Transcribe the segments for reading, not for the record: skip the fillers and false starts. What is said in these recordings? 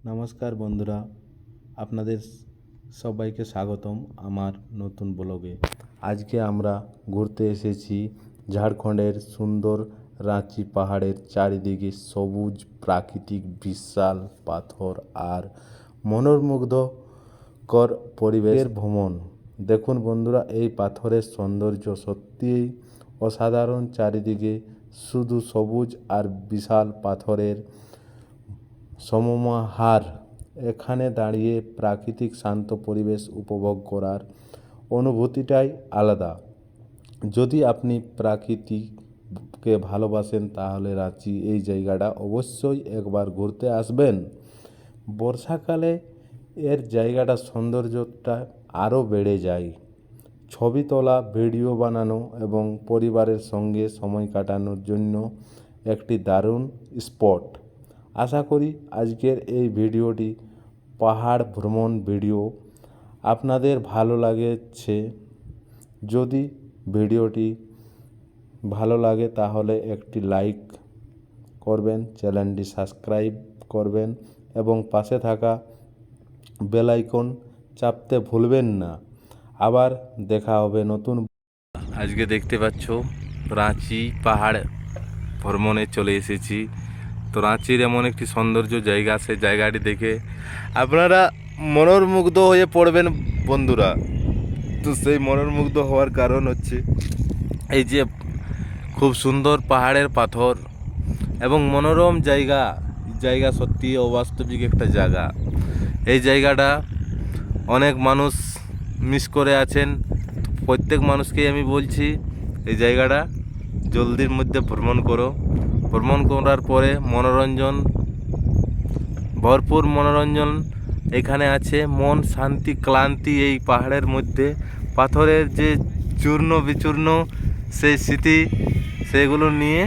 নমস্কার বন্ধুরা, আপনাদের সবাইকে স্বাগতম আমার নতুন ব্লগে। আজকে আমরা ঘুরতে এসেছি ঝাড়খণ্ডের সুন্দর রাঁচি পাহাড়ের চারিদিকে সবুজ প্রাকৃতিক বিশাল পাথর আর মনোমুগ্ধকর পরিবেশের ভ্রমণ। দেখুন বন্ধুরা, এই পাথরের সৌন্দর্য সত্যিই অসাধারণ। চারিদিকে শুধু সবুজ আর বিশাল পাথরের সমাহার। এখানে দাঁড়িয়ে প্রাকৃতিক শান্ত পরিবেশ উপভোগ করার অনুভূতিটাই আলাদা। যদি আপনি প্রাকৃতিককে ভালোবাসেন তাহলে রাঁচি এই জায়গাটা অবশ্যই একবার ঘুরতে আসবেন। বর্ষাকালে এর জায়গাটা সৌন্দর্যটা আরও বেড়ে যায়। ছবি তোলা, ভিডিও বানানো এবং পরিবারের সঙ্গে সময় কাটানোর জন্য একটি দারুণ স্পট। আশা করি আজকের এই ভিডিওটি পাহাড় ভ্রমণ ভিডিও আপনাদের ভালো লাগছে। যদি ভিডিওটি ভালো লাগে তাহলে একটি লাইক করবেন, চ্যানেলটি সাবস্ক্রাইব করবেন এবং পাশে থাকা বেল আইকন চাপতে ভুলবেন না। আবার দেখা হবে নতুন। আজকে দেখতে পাচ্ছ রাঁচি পাহাড় ভ্রমণে চলে এসেছি। তো রাঁচির এমন একটি সৌন্দর্য জায়গা, সেই জায়গাটি দেখে আপনারা মনোমুগ্ধ হয়ে পড়বেন বন্ধুরা। তো সেই মনোমুগ্ধ হওয়ার কারণ হচ্ছে এই যে খুব সুন্দর পাহাড়ের পাথর এবং মনোরম জায়গা সত্যি অবাস্তবিক একটা জায়গা। এই জায়গাটা অনেক মানুষ মিস করে আছেন। প্রত্যেক মানুষকেই আমি বলছি এই জায়গাটা জলদির মধ্যে ভ্রমণ করো। ভ্রমণ করার পরে ভরপুর মনোরঞ্জন এখানে আছে। মন শান্তি, ক্লান্তি এই পাহাড়ের মধ্যে পাথরের যে চূর্ণ বিচূর্ণ সেই স্মৃতি, সেগুলো নিয়ে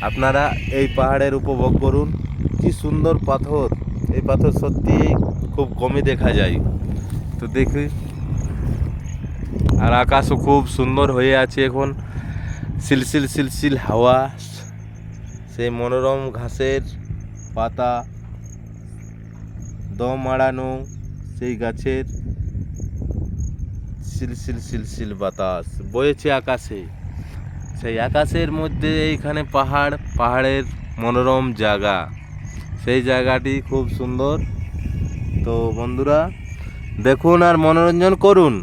আপনারা এই পাহাড়ের উপভোগ করুন। কি সুন্দর পাথর! এই পাথর সত্যি খুব কমই দেখা যায়। তো দেখি, আর আকাশও খুব সুন্দর হয়ে আছে এখন। শিলশিল হাওয়া, সেই মনোরম ঘাসের পাতা, দম আড়ানো সেই গাছের শিলশিল বাতাস বয়েছে আকাশে। সেই আকাশের মধ্যে এইখানে পাহাড়ের মনোরম জায়গা, সেই জায়গাটি খুব সুন্দর। তো বন্ধুরা দেখুন আর মনোরঞ্জন করুন।